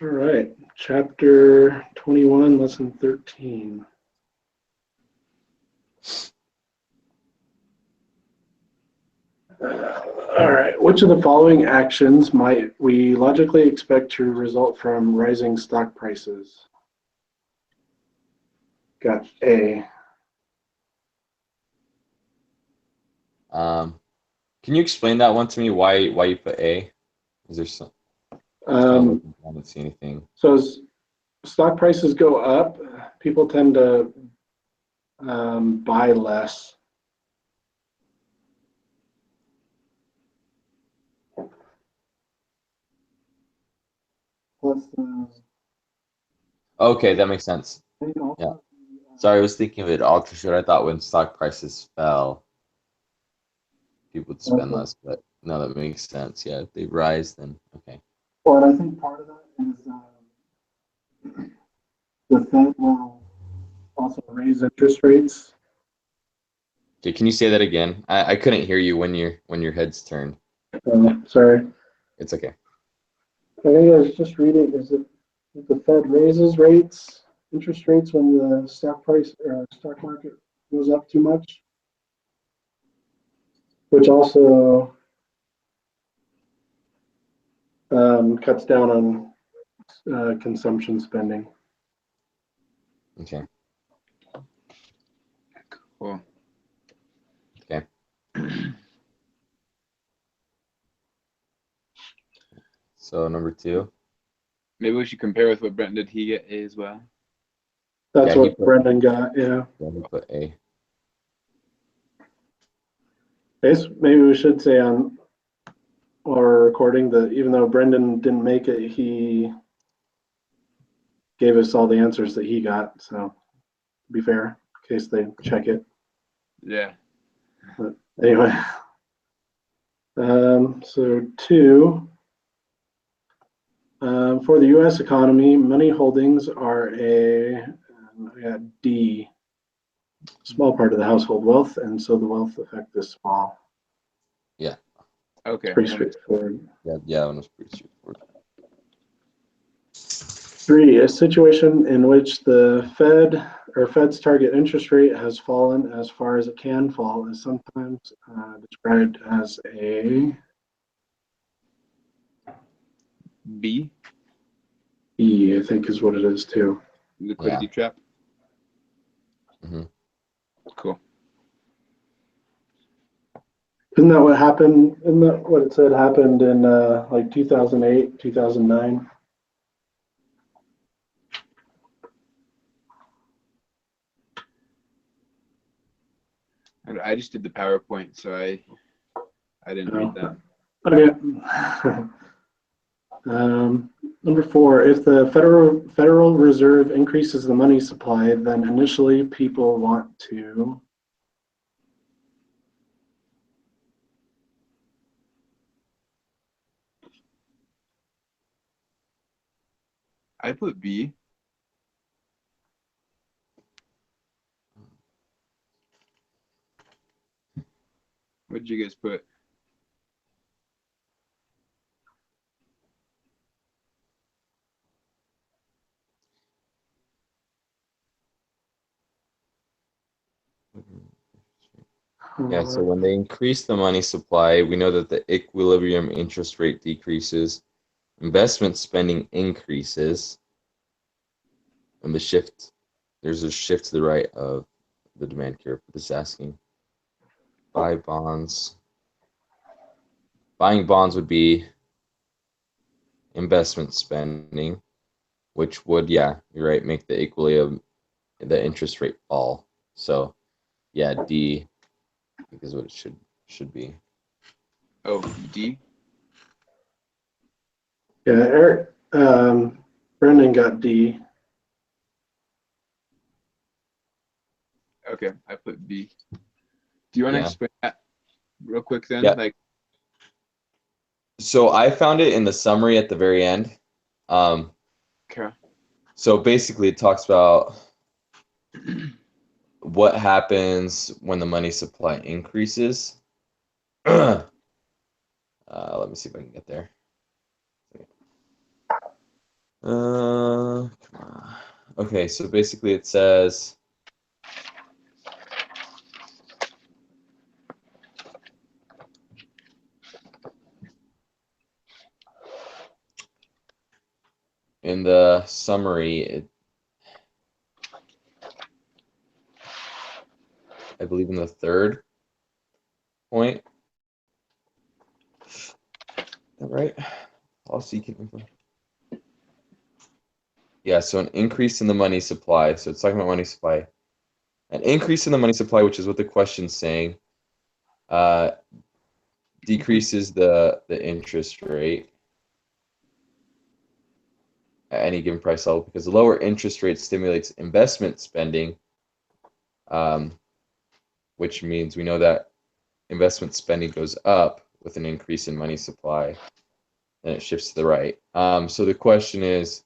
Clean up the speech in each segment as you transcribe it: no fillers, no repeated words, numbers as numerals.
All right, chapter 21, lesson 13. All right, which of the following actions might we logically expect to result from rising stock prices? Got A. Can you explain that one to me? Why you put A? Is there some? Just kind of Um, looking, I don't see anything. so as stock prices go up, people tend to buy less. Plus, Okay, that makes sense. Yeah. Sorry, I was thinking of it opposite. I thought when stock prices fell, people would spend okay. less, but no, that makes sense. Yeah, if they rise, then okay. Well, and I think part of that is the Fed will also raise interest rates. Okay, can you say that again? I couldn't hear you when your head's turned. Sorry. It's okay. I think I was just reading, is it if the Fed raises rates, interest rates when the stock market goes up too much, which also cuts down on consumption spending. Okay. Cool. Okay. So number two. Maybe we should compare with what Brent did. He get A as well. That's Yeah, he what put Brendan got. Yeah. he put A. I guess maybe we should say on our recording that even though Brendan didn't make it, he gave us all the answers that he got. So, to be fair, in case they check it. Yeah. But anyway, so two. For the U.S. economy, money holdings are D, small part of the household wealth, and so the wealth effect is small. Yeah. It's Okay. pretty straightforward. Yeah, that one was pretty straightforward. Three, a situation in which the Fed's target interest rate has fallen as far as it can fall is sometimes described as a B. E, I think is what it is too. Liquidity trap. Mm-hmm. Cool. Isn't that what happened? Isn't that what it said happened in like 2008, 2009? And I just did the PowerPoint, so I didn't read that. Okay. Number four, if the Federal Reserve increases the money supply, then initially people want to. I put B. What did you guys put? Yeah, so when they increase the money supply, we know that the equilibrium interest rate decreases, investment spending increases, and there's a shift to the right of the demand curve. This is asking buy bonds. Buying bonds would be investment spending, which would, yeah, you're right, make the equilibrium, the interest rate fall. So, yeah, D, I think is what it should be. Oh, D. Yeah, Eric, Brendan got D. Okay, I put B. Do you want to Yeah. explain that real quick then? Yeah. Like, So I found it in the summary at the very end. Um, okay. so basically, it talks about what happens when the money supply increases. Let me see if I can get there. Come on. Okay, so basically it says in the summary, I believe in the third point. Is that right? Policy info. Yeah, so an increase in the money supply. So it's talking about money supply. An increase in the money supply, which is what the question's saying, decreases the interest rate at any given price level because the lower interest rate stimulates investment spending, which means we know that investment spending goes up with an increase in money supply, and it shifts to the right. So the question is,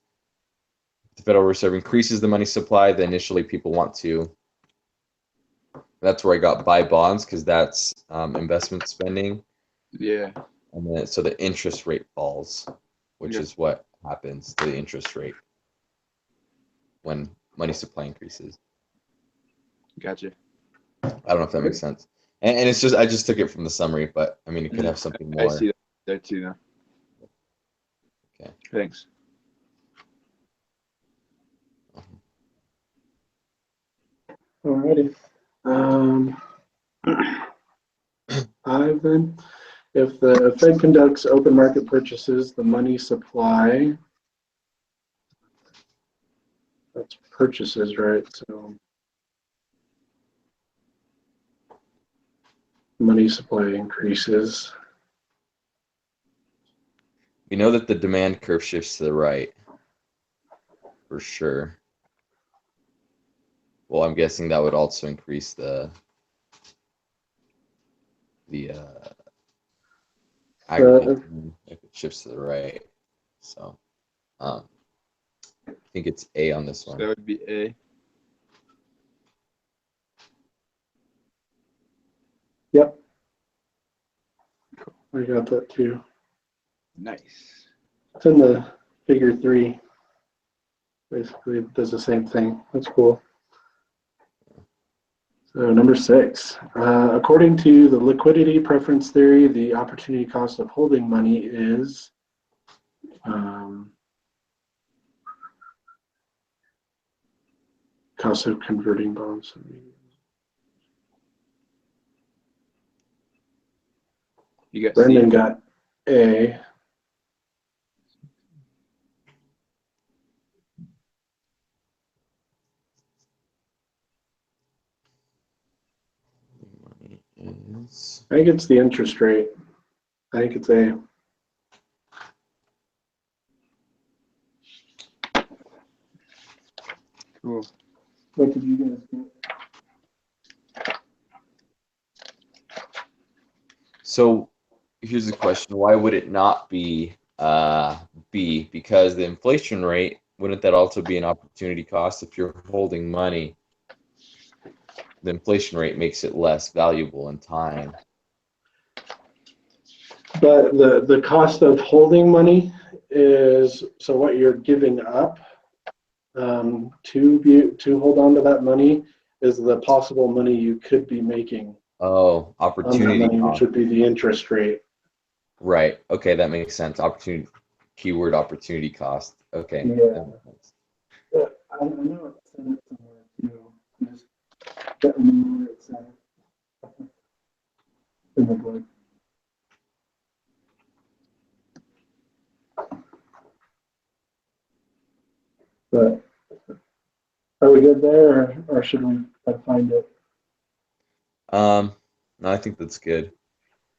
if the Federal Reserve increases the money supply, then initially people want to. That's where I got buy bonds because that's investment spending. Yeah. And then so the interest rate falls, which Yeah. is what happens to the interest rate when money supply increases. Gotcha. I don't know if that makes sense. And it's just I just took it from the summary, but I mean it could have something I more. see that there too now. Okay. Thanks. Alrighty. Ivan, if the Fed conducts open market purchases, the money supply, that's purchases, right? So money supply increases. We know that the demand curve shifts to the right, for sure. Well, I'm guessing that would also increase the aggregate if it shifts to the right. So I think it's A on this So one. that would be A. Yep. I got that too. Nice. It's in the figure 3. Basically, it does the same thing. That's cool. So number 6, according to the liquidity preference theory, the opportunity cost of holding money is cost of converting bonds. You got Brendan C. got A. I think it's the interest rate. I think it's A. Cool. What did you guys get? So here's the question: why would it not be B? Because the inflation rate, wouldn't that also be an opportunity cost if you're holding money? The inflation rate makes it less valuable in time. But the cost of holding money is so what you're giving up to hold on to that money is the possible money you could be making Oh, on that opportunity money, which cost. would be the interest rate. Right. Okay, that makes sense. Opportunity, keyword opportunity cost. Okay. Yeah. That makes sense. I know it's in it somewhere too. Just don't remember where it's at. In the book. But are we good there, or should we try to find it? No, I think that's good.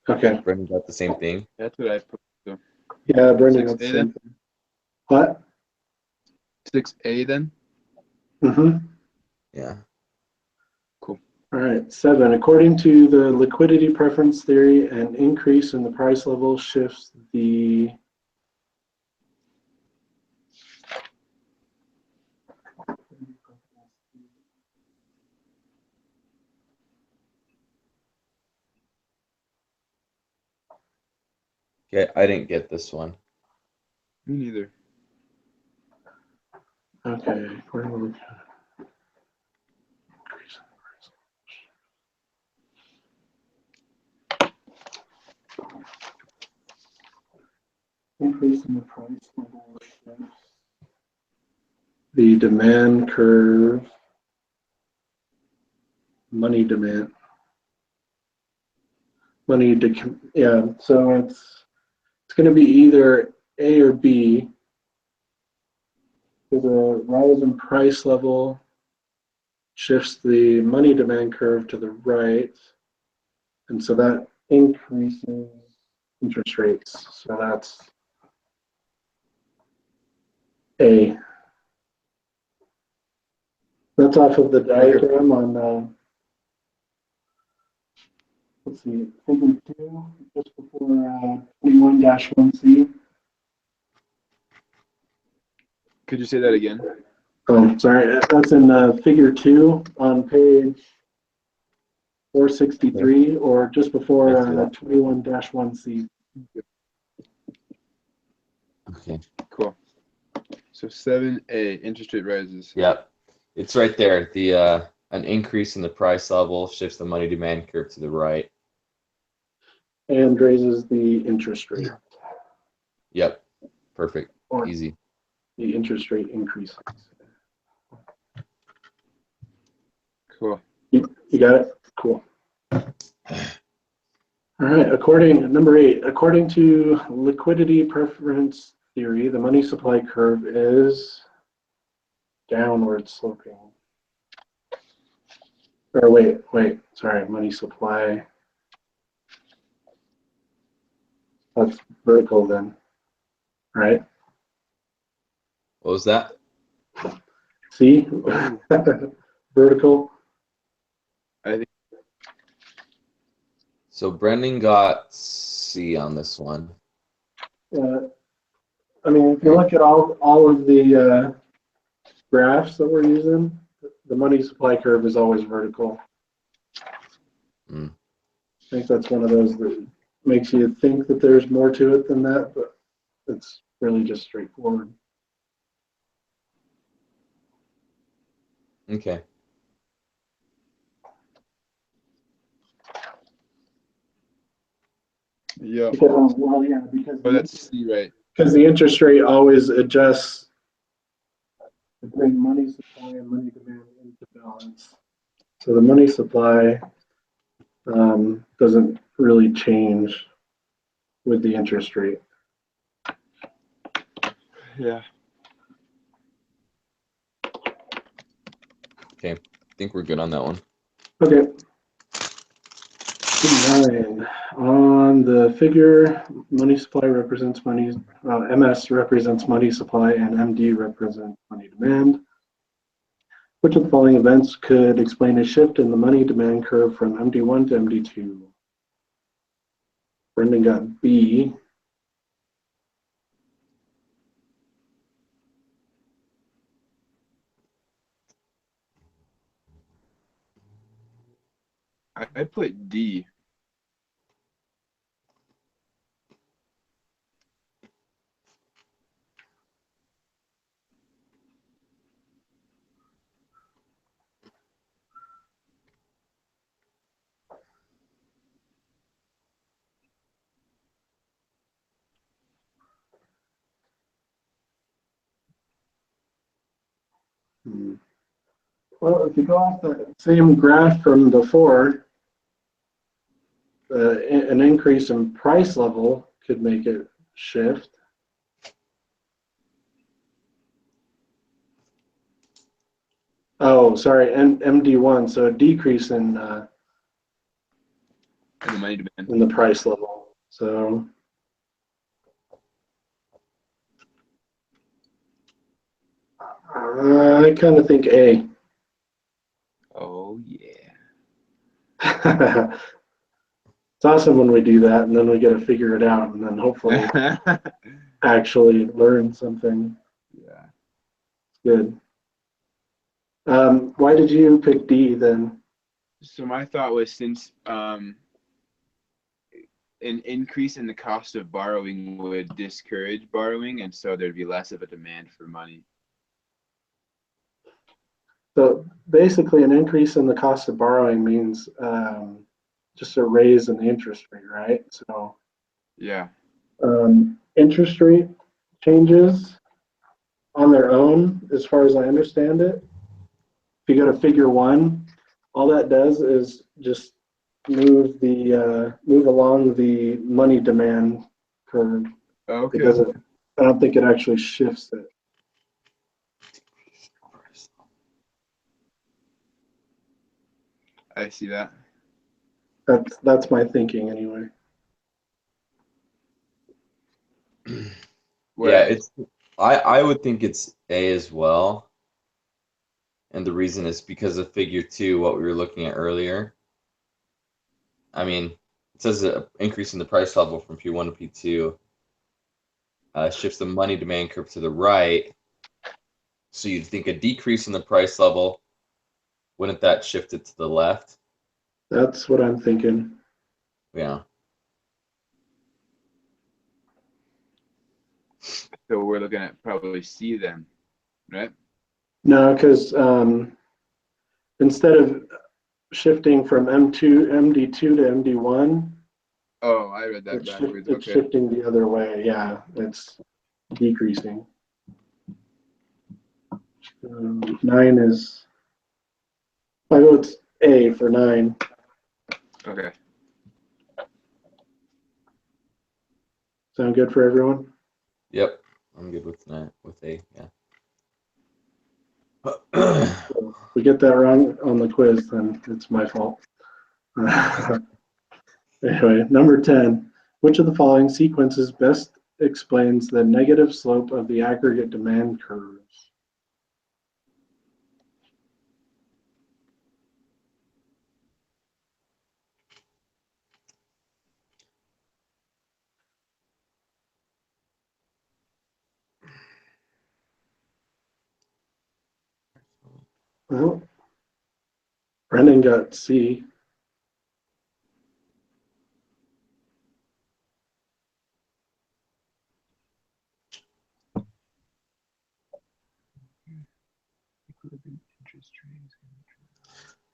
Okay. Brendan got the same thing. That's what I put. So Yeah, Brendan got the 6A same then? thing. What? 6A then? Mm-hmm. Yeah. Cool. All right, 7. According to the liquidity preference theory, an increase in the price level shifts the Okay, I didn't get this one. Me neither. Okay. Increase in the price level shifts the demand curve, money demand, yeah. So it's going to be either A or B. The rise in price level shifts the money demand curve to the right, and so that increases interest rates. So that's A. That's off of the diagram on, let's see, figure 2, just before 21-1C. Could you say that again? Oh, sorry, that's in figure 2 on page 463, or just before 21-1C. Okay. Cool. So 7A, interest rate rises. Yep. It's right there. The an increase in the price level shifts the money demand curve to the right. And raises the interest rate. Yep. Perfect. Or Easy. the interest rate increases. Cool. You got it? Cool. All right, number 8, according to liquidity preference theory, the money supply curve is downward sloping. Or wait, sorry, money supply. That's vertical then, right? What was that? See? Vertical. I think So Brendan got C on this one. I mean, if you look at all of the graphs that we're using, the money supply curve is always vertical. Mm. I think that's one of those that makes you think that there's more to it than that, but it's really just straightforward. Okay. yeah. Because Oh, that's C, right? because the interest rate always adjusts to bring money supply and money demand into balance. So the money supply doesn't really change with the interest rate. Yeah. Okay. I think we're good on that one. Okay. 9. On the figure, money supply represents money, MS represents money supply, and MD represents money demand. Which of the following events could explain a shift in the money demand curve from MD1 to MD2? Brendan got B. I put D. Well, if you go off the same graph from before, an increase in price level could make it shift. Oh, sorry, MD1, so a decrease in And the money demand. the price level. So I kind of think A. Oh, yeah. It's awesome when we do that, and then we get to figure it out, and then hopefully actually learn something. Yeah. Good. Why did you pick D then? So my thought was, since an increase in the cost of borrowing would discourage borrowing, and so there'd be less of a demand for money. So basically, an increase in the cost of borrowing means just a raise in the interest rate, right? So Yeah. interest rate changes on their own, as far as I understand it. If you go to figure 1, all that does is just move along the money demand curve. Okay. I don't think it actually shifts it. I see that. That's my thinking anyway. Yeah, it's I would think it's A as well. And the reason is because of figure 2, what we were looking at earlier. I mean, it says an increase in the price level from P1 to P2 shifts the money demand curve to the right. So you'd think a decrease in the price level, wouldn't that shift it to the left? That's what I'm thinking. Yeah. So we're looking at probably C then, right? No, because instead of shifting from MD2 to MD1, Oh, I read that backwards. it's Okay. shifting the other way. Yeah, it's decreasing. 9 is, I go it's A for 9. Okay. Sound good for everyone? Yep. I'm good with that. With A. Yeah. If we get that wrong on the quiz, then it's my fault. Anyway, number 10. Which of the following sequences best explains the negative slope of the aggregate demand curves? Well, Brendan got C.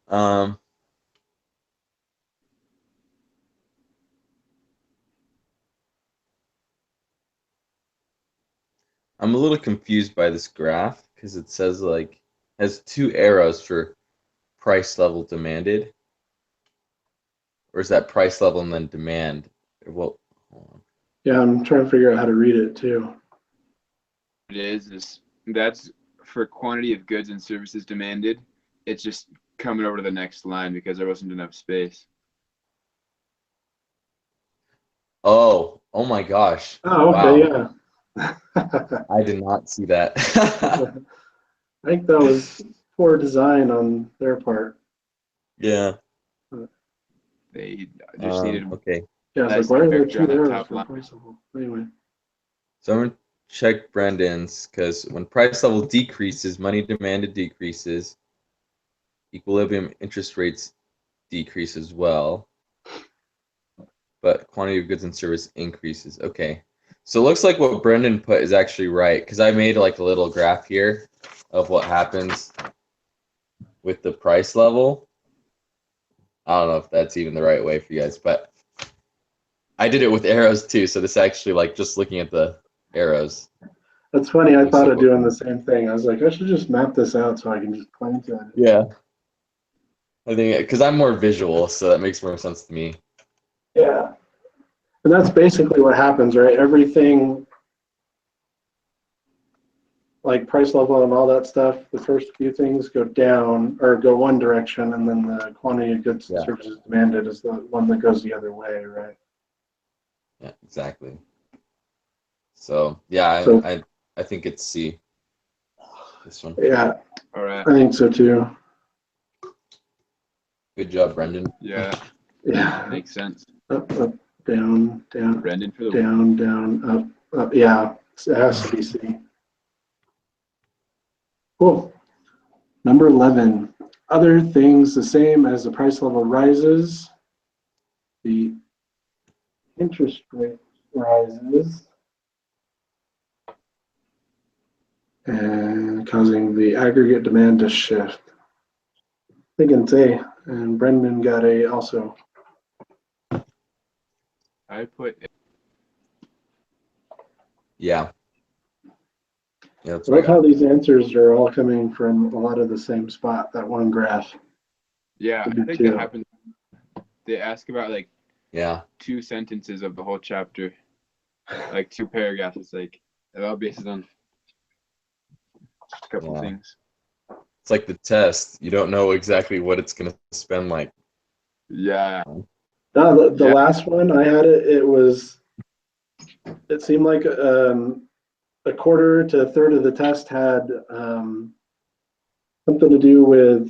um, I'm a little confused by this graph because it says like has 2 arrows for price level demanded, or is that price level and then demand? Well, hold on. Yeah, I'm trying to figure out how to read it too. It is that's for quantity of goods and services demanded. It's just coming over to the next line because there wasn't enough space. Oh my gosh! Oh, okay, Wow, yeah. I did not see that. I think that was poor design on their part. Yeah. They just needed Okay. Yeah, I was nice like, why are there character 2 on that arrows top for line. price level? Anyway. So I'm gonna check Brendan's because when price level decreases, money demanded decreases. Equilibrium interest rates decrease as well, but quantity of goods and service increases. Okay. So it looks like what Brendan put is actually right because I made like a little graph here of what happens with the price level. I don't know if that's even the right way for you guys, but I did it with arrows too. So this actually like just looking at the arrows. That's funny. I Looks thought like of what- doing the same thing. I was like, I should just map this out so I can just glance at it. Yeah. I think because I'm more visual, so that makes more sense to me. Yeah. And that's basically what happens, right? Everything like price level and all that stuff, the first few things go down or go one direction, and then the quantity of goods and Yeah. services demanded is the one that goes the other way, right? Yeah, exactly. So yeah, So I think it's C. This one. yeah, All right. I think so too. Good job, Brendan. Yeah, Yeah. makes sense. Up, up, down, down, Brendan for the down, down, up. Yeah, it has to be C. Cool. Number 11. Other things the same as the price level rises, the interest rate rises. And causing the aggregate demand to shift. I think it's A, and Brendan got A also. I put Yeah. Yeah, that's I what I love how got. these answers are all coming from a lot of the same spot, that one graph. yeah. I Me think too. that happens. They ask about like Yeah. 2 sentences of the whole chapter, like 2 paragraphs. It's like it all based on a couple Yeah. things. It's like the test. You don't know exactly what it's going to spend like. Yeah. No, the Yeah. last one I had it seemed like a quarter to a third of the test had something to do with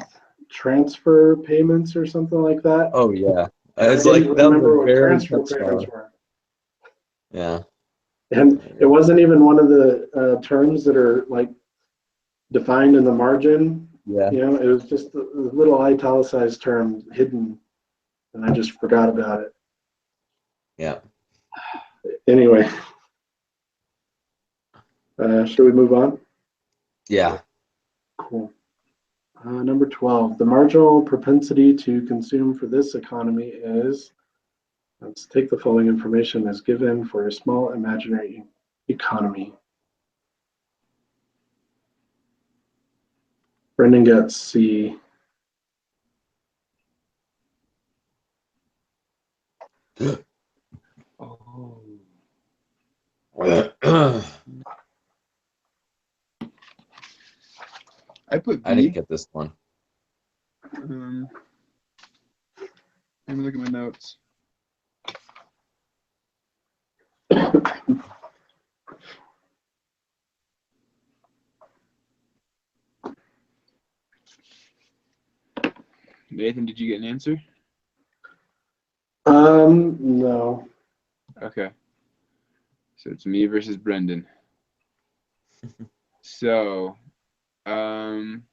transfer payments or something like that. Oh, yeah. And I It's like didn't that was remember a what very transfer touched payments on. were. Yeah. And it wasn't even one of the terms that are like defined in the margin. Yeah. You know, it was just a little italicized term hidden, and I just forgot about it. Yeah. Anyway, should we move on? Yeah. Cool. Number 12, the marginal propensity to consume for this economy is, let's take the following information as given for a small imaginary economy. Brendan gets C. Oh. I put B. I didn't get this one. Let me look at my notes. Nathan, did you get an answer? No. Okay. So it's me versus Brendan. So, I'm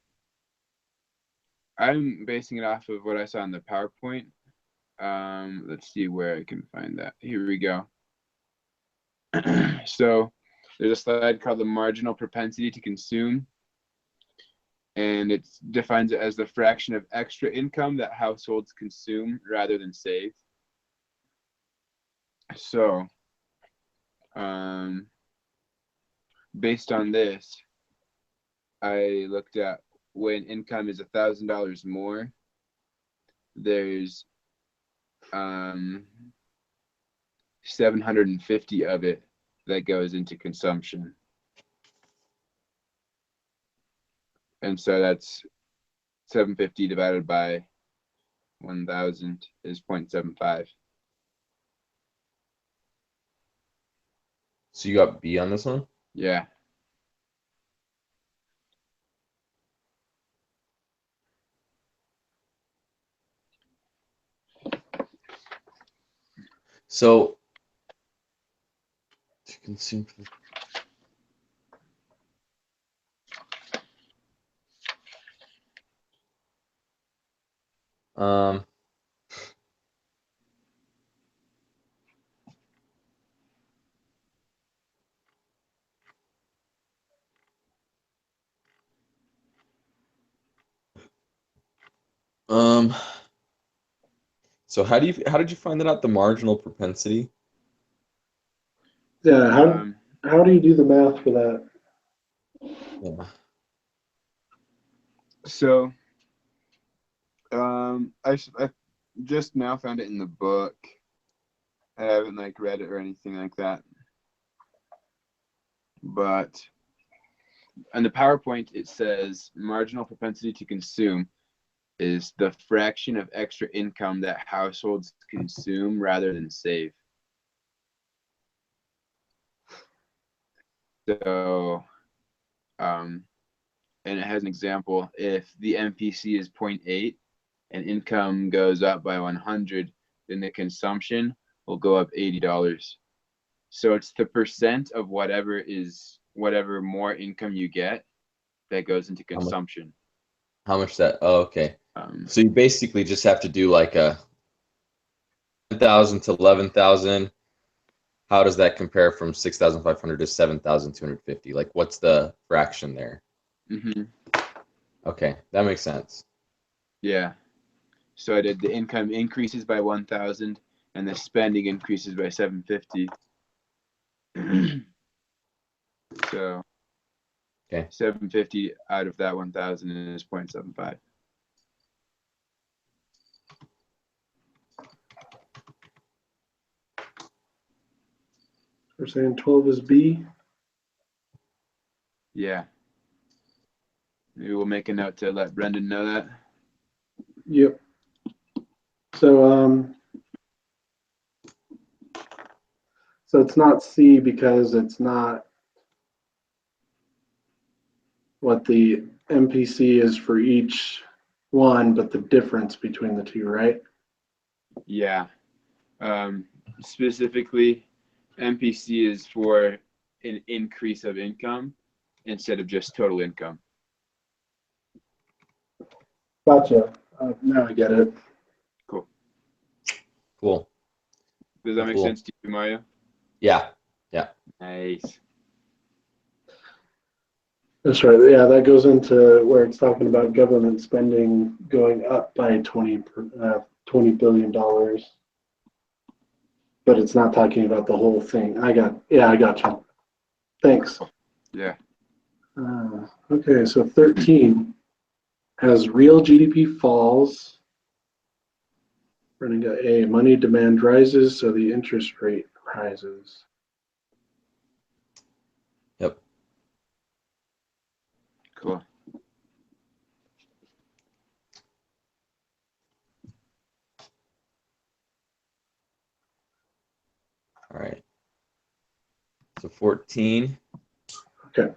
basing it off of what I saw in the PowerPoint. Let's see where I can find that. Here we go. So there's a slide called the marginal propensity to consume, and it defines it as the fraction of extra income that households consume rather than save. So, based on this, I looked at when income is $1,000 more, there's 750 of it that goes into consumption. And so that's 750 divided by 1,000 is 0.75. So you got B on this one? Yeah. So to consume. Um. So how did you find that out, the marginal propensity? Yeah, how do you do the math for that? Yeah. So, I just now found it in the book. I haven't like read it or anything like that. But on the PowerPoint, it says marginal propensity to consume is the fraction of extra income that households consume rather than save. So, and it has an example. If the MPC is 0.8 and income goes up by 100, then the consumption will go up $80. So it's the percent of whatever more income you get that goes into consumption. How much that? Oh, okay. So you basically just have to do like a 10,000 to 11,000. How does that compare from 6,500 to 7,250? Like, what's the fraction there? Mm-hmm. Okay, that makes sense. Yeah. So I did the income increases by 1,000 and the spending increases by 750. So Okay. 750 out of that 1,000 is 0.75. We're saying 12 is B. Yeah. Maybe we'll make a note to let Brendan know that. Yep. So so it's not C because it's not what the MPC is for each one, but the difference between the two, right? Yeah. Specifically, MPC is for an increase of income instead of just total income. Gotcha. Now I get it. Cool. Cool. Does that make Cool. sense to you, Mario? Yeah. Nice. That's right. Yeah, that goes into where it's talking about government spending going up by $20 billion. But it's not talking about the whole thing. I got you. Thanks. Yeah. Okay, so 13. As real GDP falls, we're going to get A, money demand rises, so the interest rate rises. Yep. Cool. All right. So 14. Okay.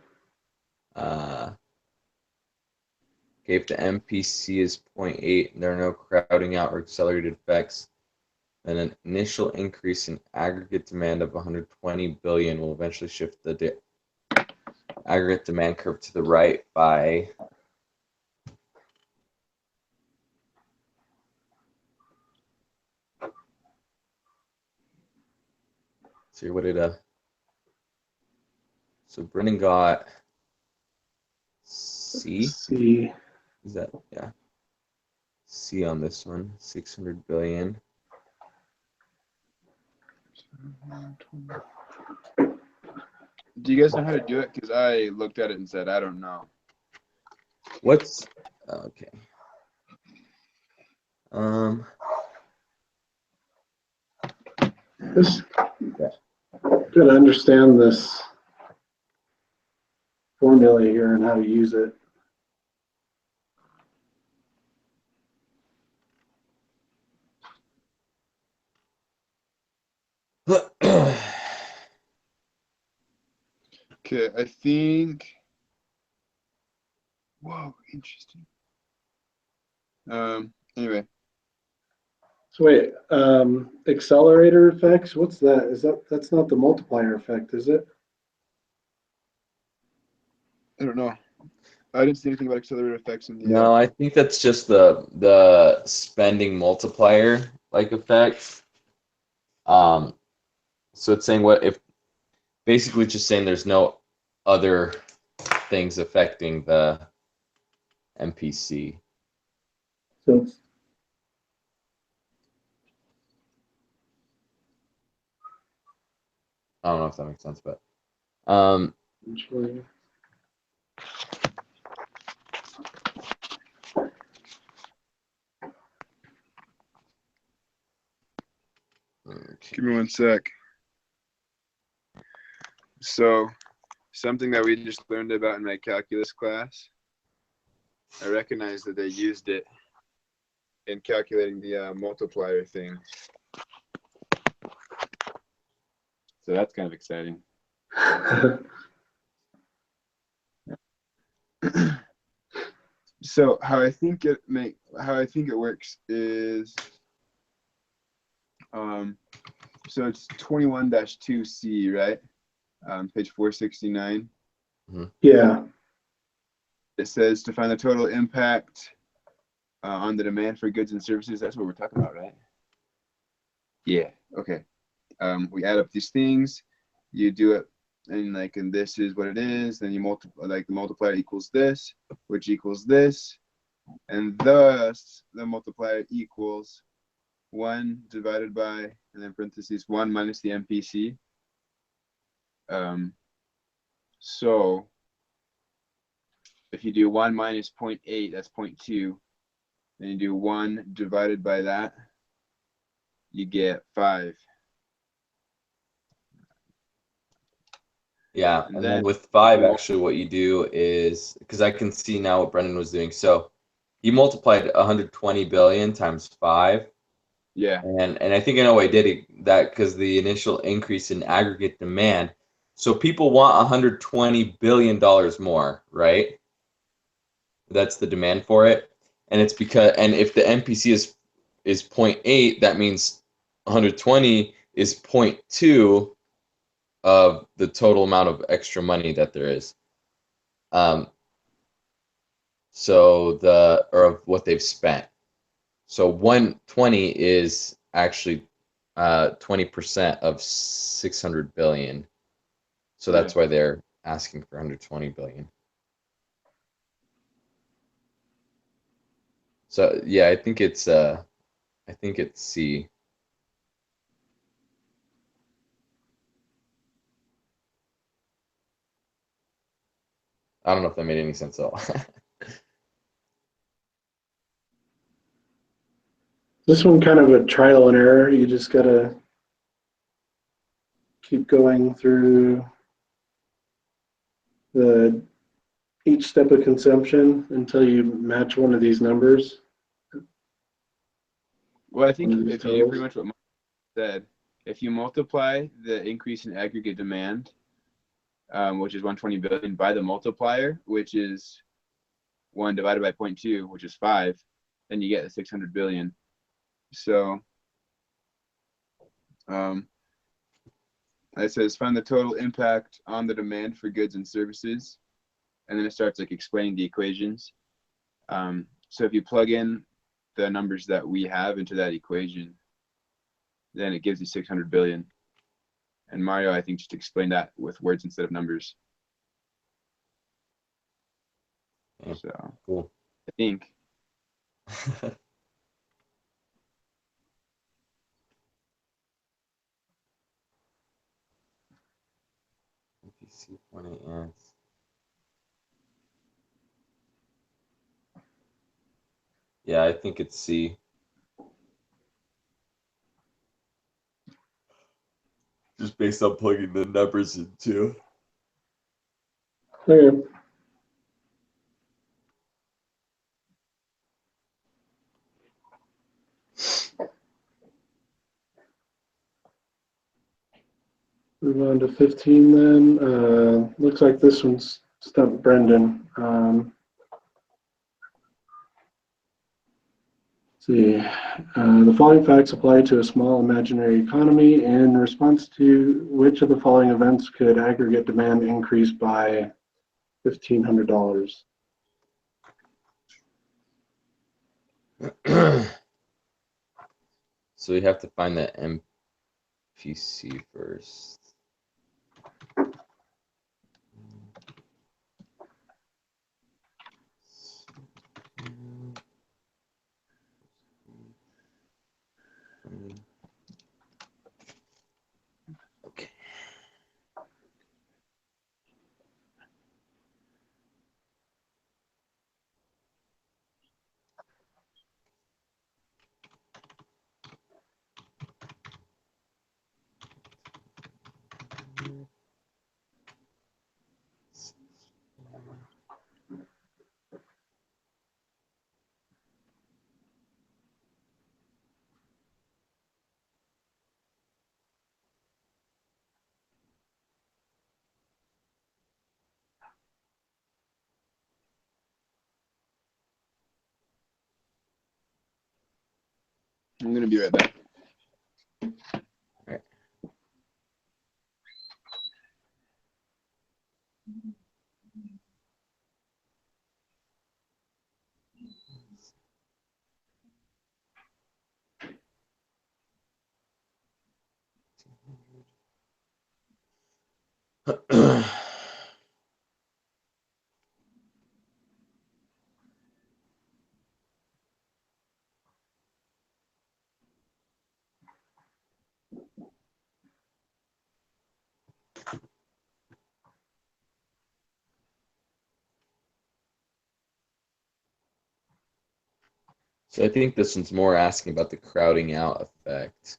If the MPC is 0.8 and there are no crowding out or accelerated effects, then an initial increase in aggregate demand of 120 billion will eventually shift the aggregate demand curve to the right by see what did so Brendan got C. C. Is that yeah? C on this one, 600 billion. Do you guys know how to do it? Because I looked at it and said, I don't know. What's okay? This good to understand this formula here and how to use it. Okay, I think. Whoa, interesting. Anyway, So wait, accelerator effects, what's that? That's not the multiplier effect, is it? I don't know. I didn't see anything about accelerator effects in the. No, I think that's just the spending multiplier like effect. So it's saying what if basically just saying there's no other things affecting the MPC. So it's I don't know if that makes sense, but actually, Give me one sec. So, something that we just learned about in my calculus class, I recognize that they used it in calculating the multiplier thing. So that's kind of exciting. So how I think it works is so it's 21-2C, right? Page 469. yeah. It says to find the total impact on the demand for goods and services. That's what we're talking about, right? Yeah. Okay. We add up these things. You do it and this is what it is. Then you multiply, like the multiplier equals this, which equals this, and thus the multiplier equals 1 divided by, and then parentheses 1 minus the MPC. So if you do 1 minus 0.8, that's 0.2. Then you do 1 divided by that, you get 5. Yeah, And and then then with 5, actually, what you do is, because I can see now what Brendan was doing. So he multiplied 120 billion times 5. yeah, And I think I know why I did that, because the initial increase in aggregate demand. So people want $120 billion more, right? That's the demand for it. And it's because, and if the MPC is 0.8, that means 120 is 0.2 of the total amount of extra money that there is. So or of what they've spent. So 120 is actually 20% of 600 billion. So that's yeah. why they're asking for 120 billion. So yeah, I think it's C. I don't know if that made any sense at all. This one kind of a trial and error. You just gotta keep going through each step of consumption until you match one of these numbers. Well, I think One of these if you do pretty totals. much what Mike said, if you multiply the increase in aggregate demand, which is 120 billion, by the multiplier, which is 1 divided by 0.2, which is 5, then you get the 600 billion. So it says find the total impact on the demand for goods and services, and then it starts like explaining the equations. So if you plug in the numbers that we have into that equation, then it gives you 600 billion. And Mario, I think, just explained that with words instead of numbers. Yeah, So cool. I think MPC 0.8, yeah. Yeah, I think it's C. Just based on plugging the numbers into. Okay. Move on to 15 then. Looks like this one's stumped Brendan. Let's see. The following facts apply to a small imaginary economy. In response to which of the following events could aggregate demand increase by $1,500? So we have to find the MPC first. Okay. I'm gonna be right back. Right. So I think this one's more asking about the crowding out effect.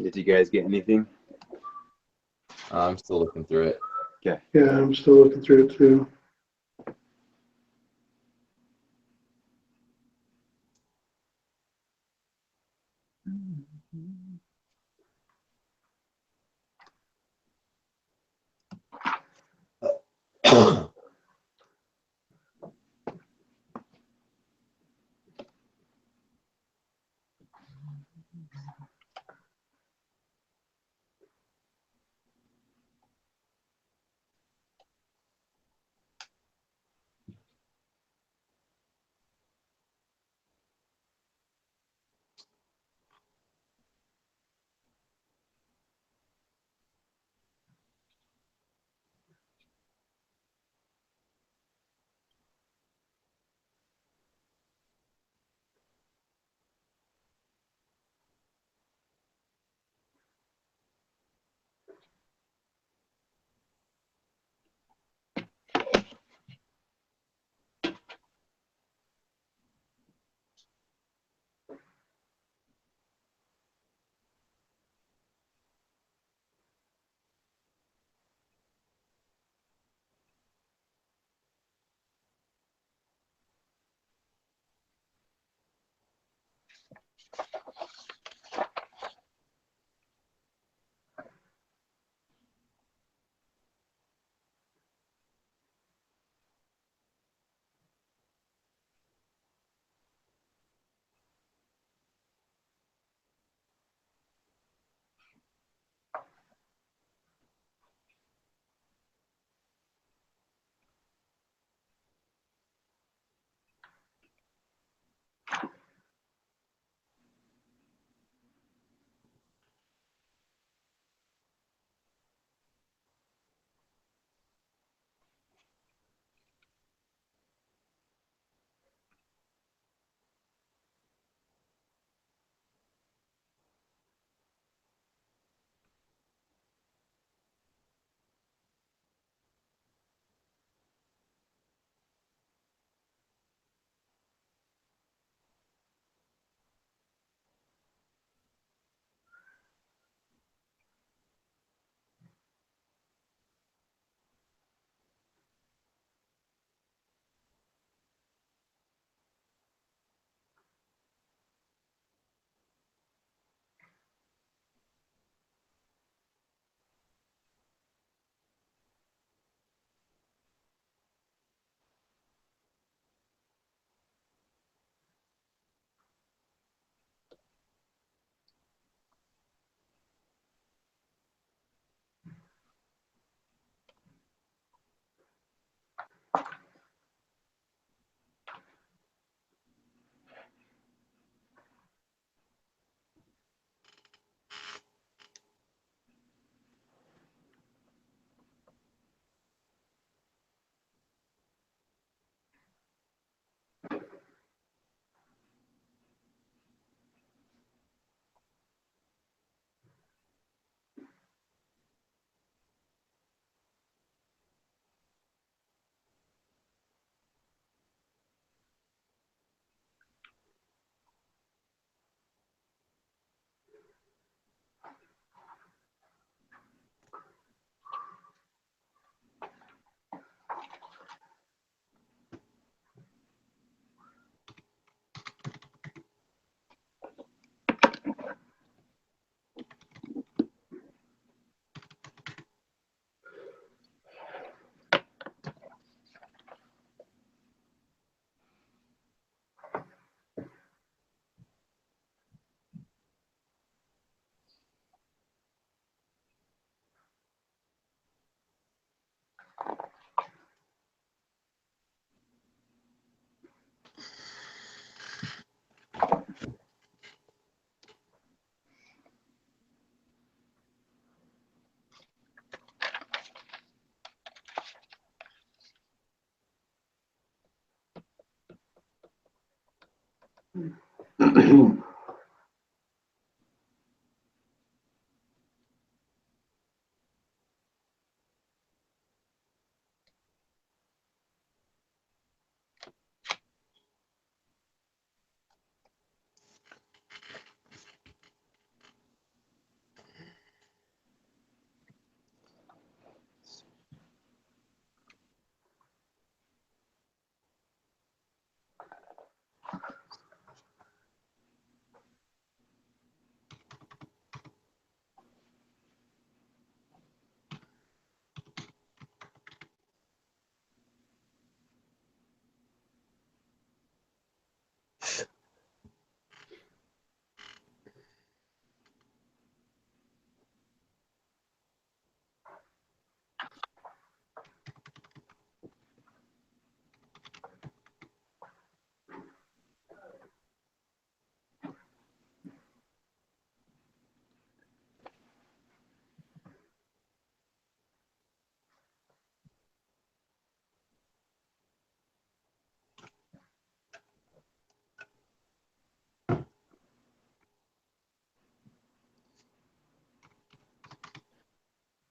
Did you guys get anything? I'm still looking through it. Yeah, I'm still looking through it too.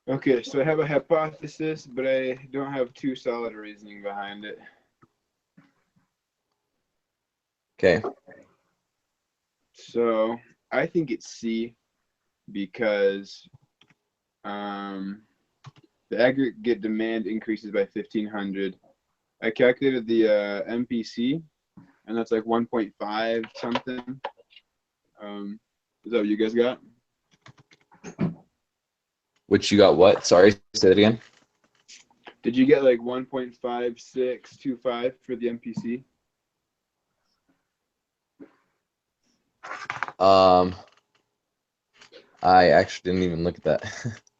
Okay, so I have a hypothesis, but I don't have too solid reasoning behind it. Okay. So I think it's C because the aggregate demand increases by 1,500. I calculated the MPC, and that's like 1.5 something. Is that what you guys got? Which you got what? Sorry, say it again. Did you get like 1.5625 for the MPC? I actually didn't even look at that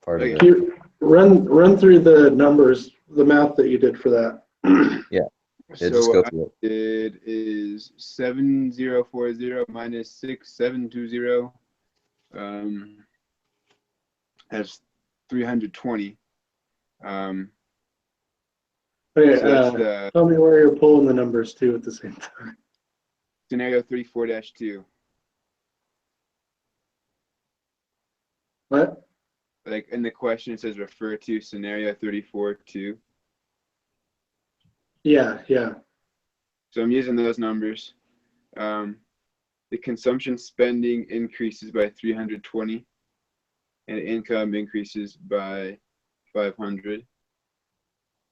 part Okay. of it. You run through the numbers, the math that you did for that. Yeah, just So go what I through it. did is 7040 minus 6720 has 320. Okay, So that's the tell me where you're pulling the numbers to at the same time. scenario 34-2. What? Like in the question, it says refer to scenario 34-2. Yeah. So I'm using those numbers. The consumption spending increases by 320, and income increases by 500.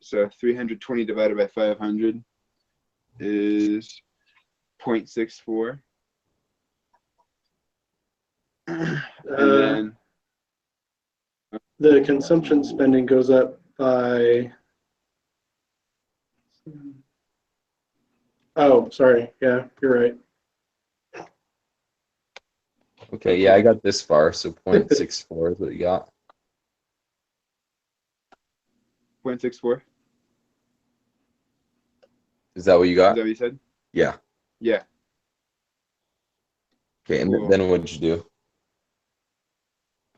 So 320 divided by 500 is 0.64. And then The consumption spending goes up by. Oh, sorry. Yeah, you're right. Okay, yeah, I got this far, so 0.64 is what you got. 0.64. Is that what you Is got? that what you said? Yeah. Yeah. Okay, and Cool. then what did you do?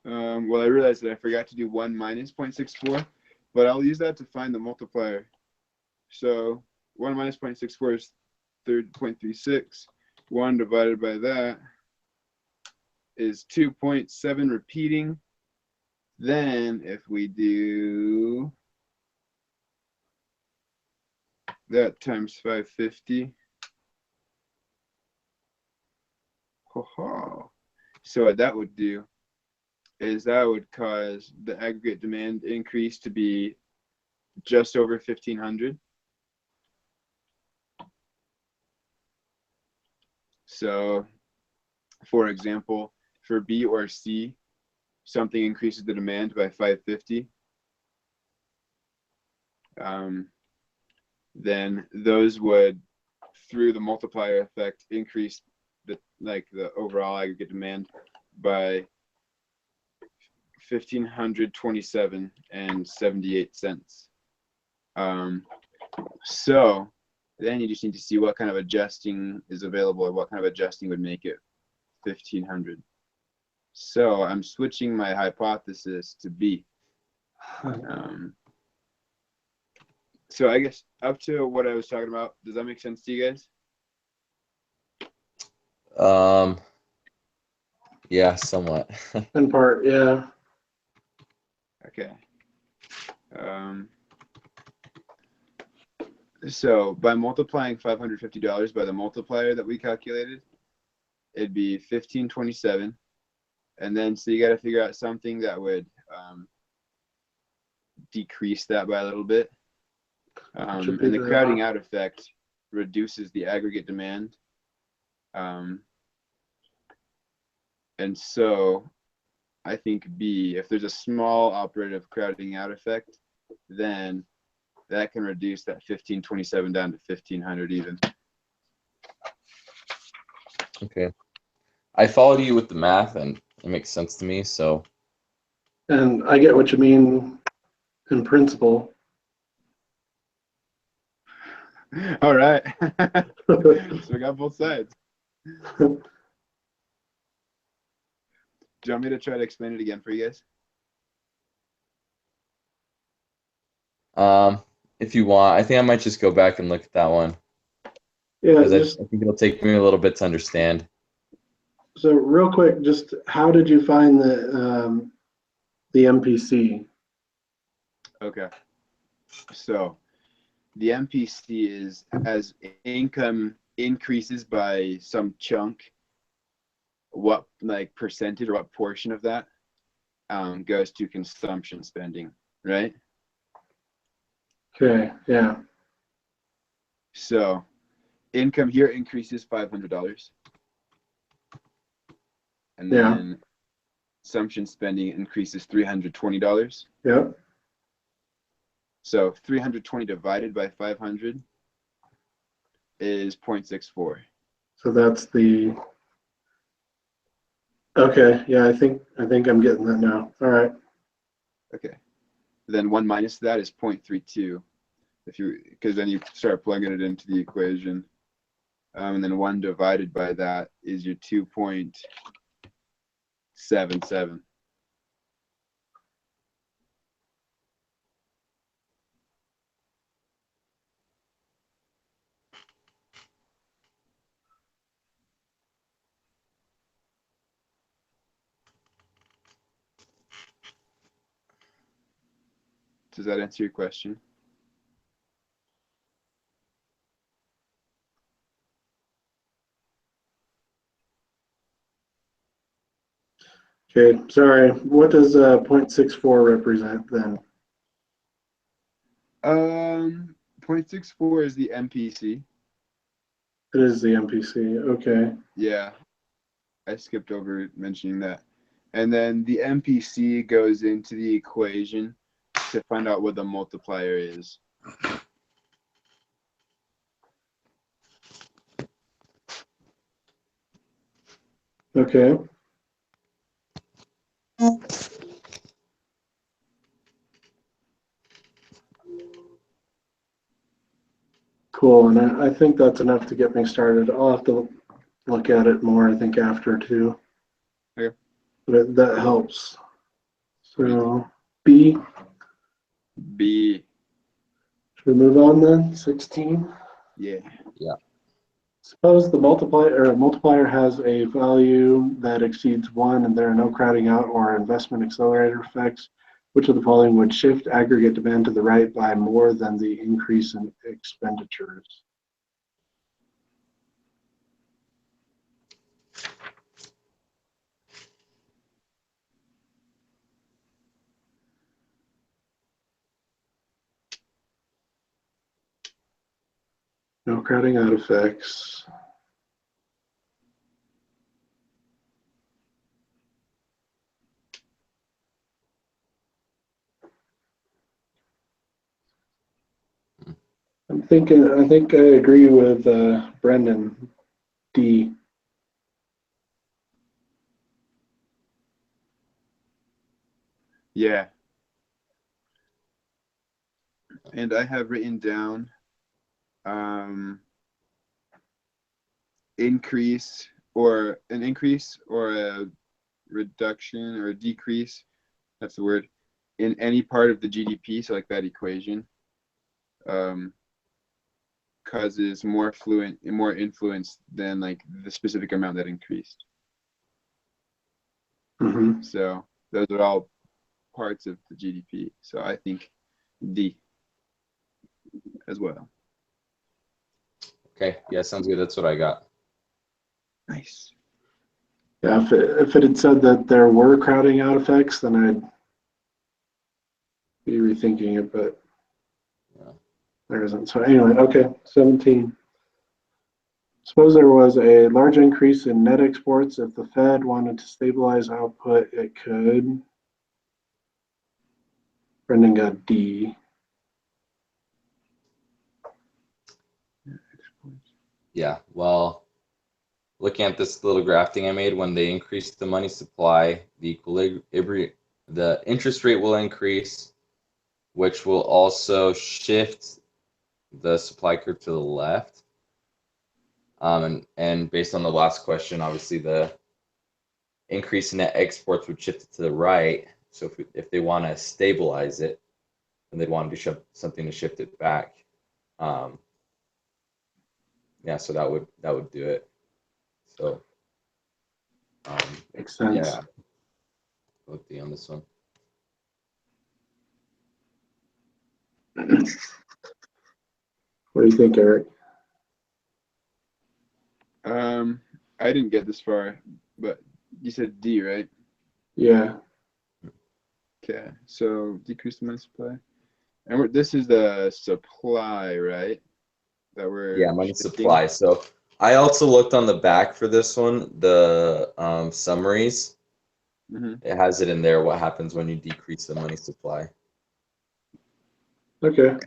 Well, I realized that I forgot to do 1 minus 0.64, but I'll use that to find the multiplier. So 1 minus 0.64 is 0.36. 1 divided by that is 2.7 repeating. Then if we do that times 550, so what that would do is that would cause the aggregate demand increase to be just over 1,500. So, for example, for B or C, something increases the demand by 550. Then those would, through the multiplier effect, increase the overall aggregate demand by 1,527 and 78 cents. So then you just need to see what kind of adjusting is available, or what kind of adjusting would make it 1,500. So I'm switching my hypothesis to B. So I guess up to what I was talking about, does that make sense to you guys? Yeah, somewhat. In part, yeah. Okay. So by multiplying $550 by the multiplier that we calculated, it'd be 1527. And then so you got to figure out something that would decrease that by a little bit. Should be And the the- crowding out effect reduces the aggregate demand. And so I think B, if there's a small operative crowding out effect, then that can reduce that 1527 down to 1500 even. Okay. I followed you with the math and it makes sense to me, so And I get what you mean in principle. All right. So we got both sides. Do you want me to try to explain it again for you guys? if you want, I think I might just go back and look at that one Yeah, because just I think it'll take me a little bit to understand. so real quick, just how did you find the MPC? Okay. So the MPC is as income increases by some chunk, what like percentage or what portion of that goes to consumption spending, right? Okay, yeah. So income here increases $500. And Yeah. then consumption spending increases $320. Yep. So 320 divided by 500 is 0.64. So that's the. Okay, yeah, I think I'm getting that now. All right. Okay. Then 1 minus that is 0.32. Because then you start plugging it into the equation. And then 1 divided by that is your 2.77. Does that answer your question? Okay, sorry. What does 0.64 represent then? 0.64 is the MPC. It is the MPC. Okay. Yeah, I skipped over mentioning that. And then the MPC goes into the equation to find out what the multiplier is. Okay. Cool, and I think that's enough to get me started. I'll have to look at it more, I think, after too. Okay. But that helps. So B, B, should we move on then? 16. yeah. Suppose the multiplier has a value that exceeds 1 and there are no crowding out or investment accelerator effects. Which of the following would shift aggregate demand to the right by more than the increase in expenditures? No crowding out effects. I think I agree with Brendan. D. Yeah. And I have written down increase or a reduction or a decrease, that's the word, in any part of the GDP, so like that equation, causes more influence than like the specific amount that increased. Mm-hmm. So those are all parts of the GDP. So I think D as well. Okay, yeah, sounds good. That's what I got. Nice. Yeah, if it had said that there were crowding out effects, then I'd be rethinking it, but Yeah. there isn't. So anyway, okay, 17. Suppose there was a large increase in net exports. If the Fed wanted to stabilize output, it could. Brendan got D. Yeah, well, looking at this little grafting I made, when they increase the money supply, the interest rate will increase, which will also shift the supply curve to the left. And based on the last question, obviously the increase in net exports would shift it to the right. So if they want to stabilize it, then they'd want to do something to shift it back. Yeah, so that would do it. So Makes sense. yeah, vote D on this one. What do you think, Eric? I didn't get this far, but you said D, right? Yeah. Okay, so decrease the money supply. And this is the supply, right? That we're Yeah, money shifting. supply. So I also looked on the back for this one, the summaries. Mm-hmm. It has it in there, what happens when you decrease the money supply. Okay.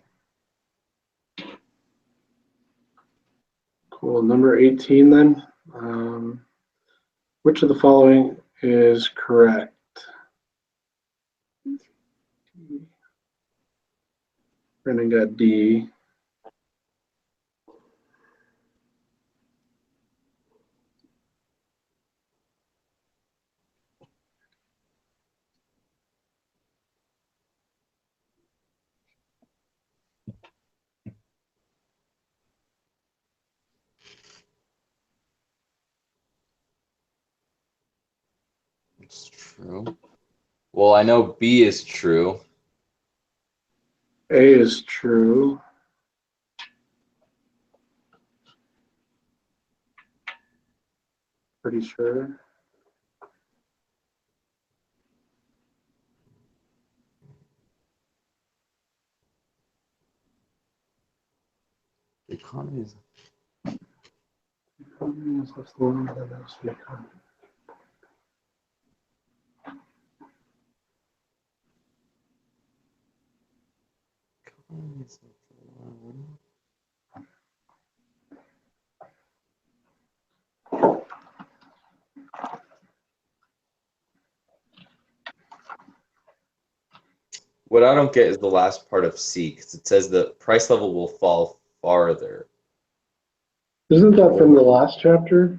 Cool. Number 18 then. Which of the following is correct? Brendan got D. It's true. Well, I know B is true. A is true. Pretty sure. The economy is Economy is less than one, then that's the economy. What I don't get is the last part of C, because it says the price level will fall farther. Isn't that from the last chapter?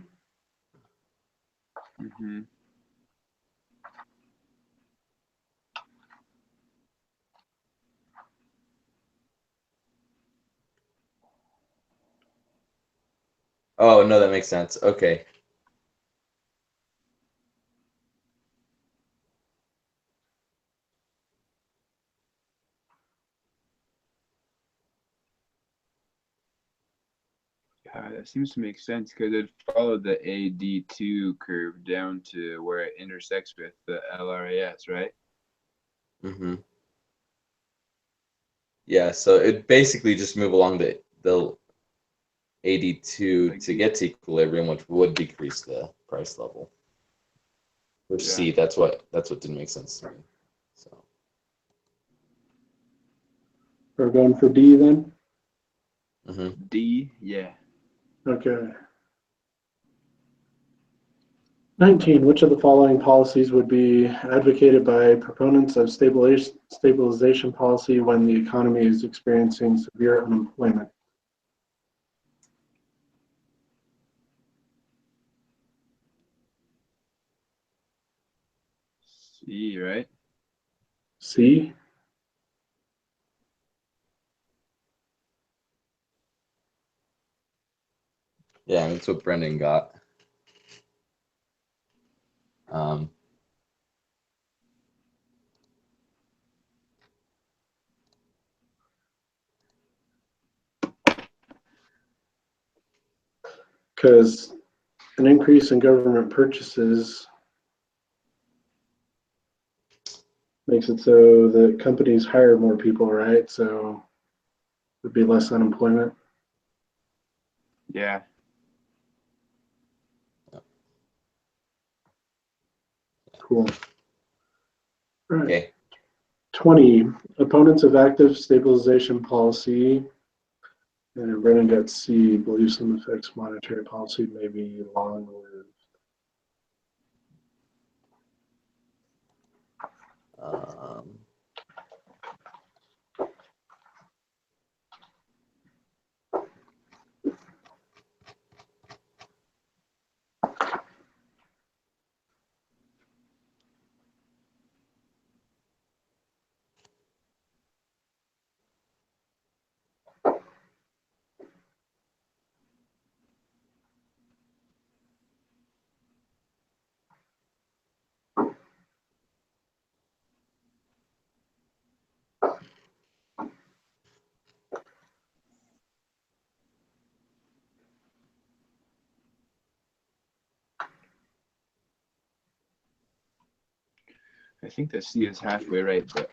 Mm-hmm. Oh, no, that makes sense. Okay. Yeah, that seems to make sense because it followed the AD2 curve down to where it intersects with the LRAS, right? Mm-hmm. Yeah, so it basically just move along the AD2 to get to equilibrium, which would decrease the price level. For C, that's what didn't make sense to me. So We're going for D then? D, yeah. Okay. 19. Which of the following policies would be advocated by proponents of stabilization policy when the economy is experiencing severe unemployment? C, right? C? Yeah, that's what Brendan got. Because an increase in government purchases makes it so that companies hire more people, right? So there'd be less unemployment. Yeah. Cool. All right. Okay. 20, opponents of active stabilization policy, and Brennan got C, believes some effects monetary policy may be long-lived. I think the C is halfway right, but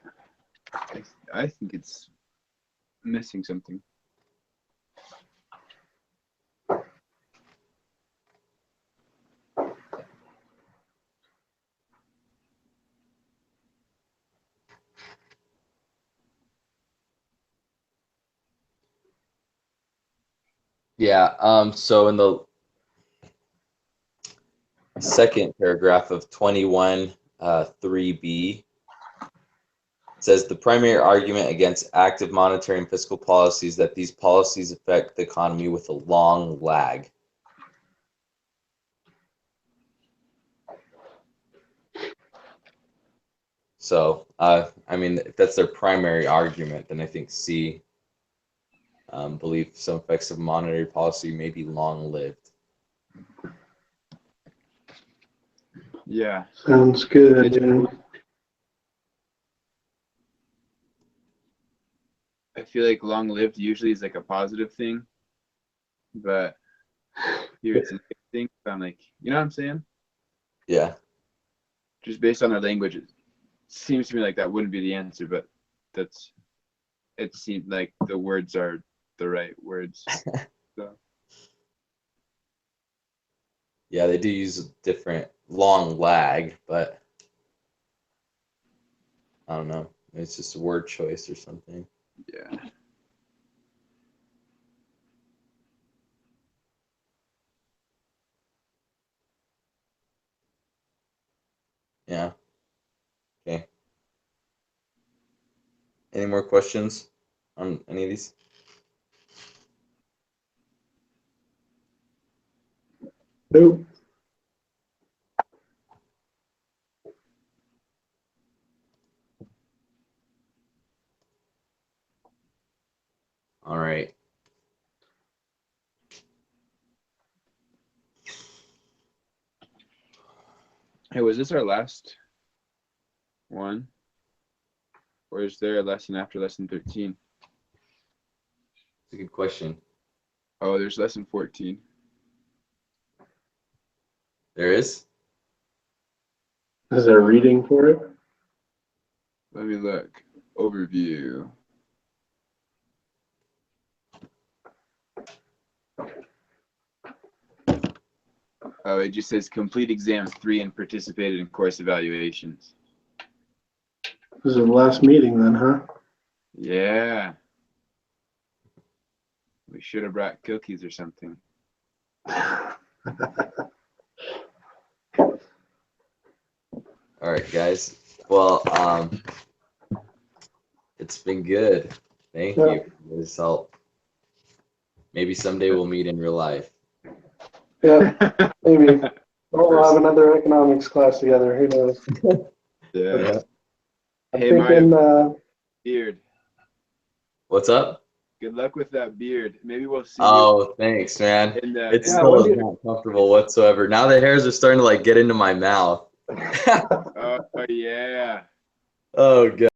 I think it's missing something. Yeah, so in the second paragraph of 21, 3b, it says the primary argument against active monetary and fiscal policies that these policies affect the economy with a long lag. So, I mean, if that's their primary argument, then I think C, believe some effects of monetary policy may be long-lived. Yeah. Sounds good. Yeah. I feel like long-lived usually is like a positive thing, but here it's a negative thing. So I'm like, you know what I'm saying? Yeah. Just based on our language, it seems to me like that wouldn't be the answer, but it seemed like the words are the right words. So Yeah, they do use a different long lag, but I don't know. It's just a word choice or something. yeah. Yeah. Okay. Any more questions on any of these? Nope. All right. Hey, was this our last one? Or is there a lesson after lesson 13? It's a good question. Oh, there's lesson 14. There is? Is there a reading for it? Let me look. Overview. Oh, it just says complete exam 3 and participated in course evaluations. This is the last meeting then, huh? Yeah. We should have brought cookies or something. All right, guys. Well, it's been good. Thank you for this help. Maybe someday we'll meet in real life. Yeah, maybe. Or we'll have another economics class together. Who knows? Yeah. I'm Hey, thinking, Mario. Beard. What's up? Good luck with that beard. Maybe we'll see Oh, thanks, man. you in the. It in still the- is not comfortable whatsoever. Now the hairs are starting to like get into my mouth. Oh yeah. Oh god.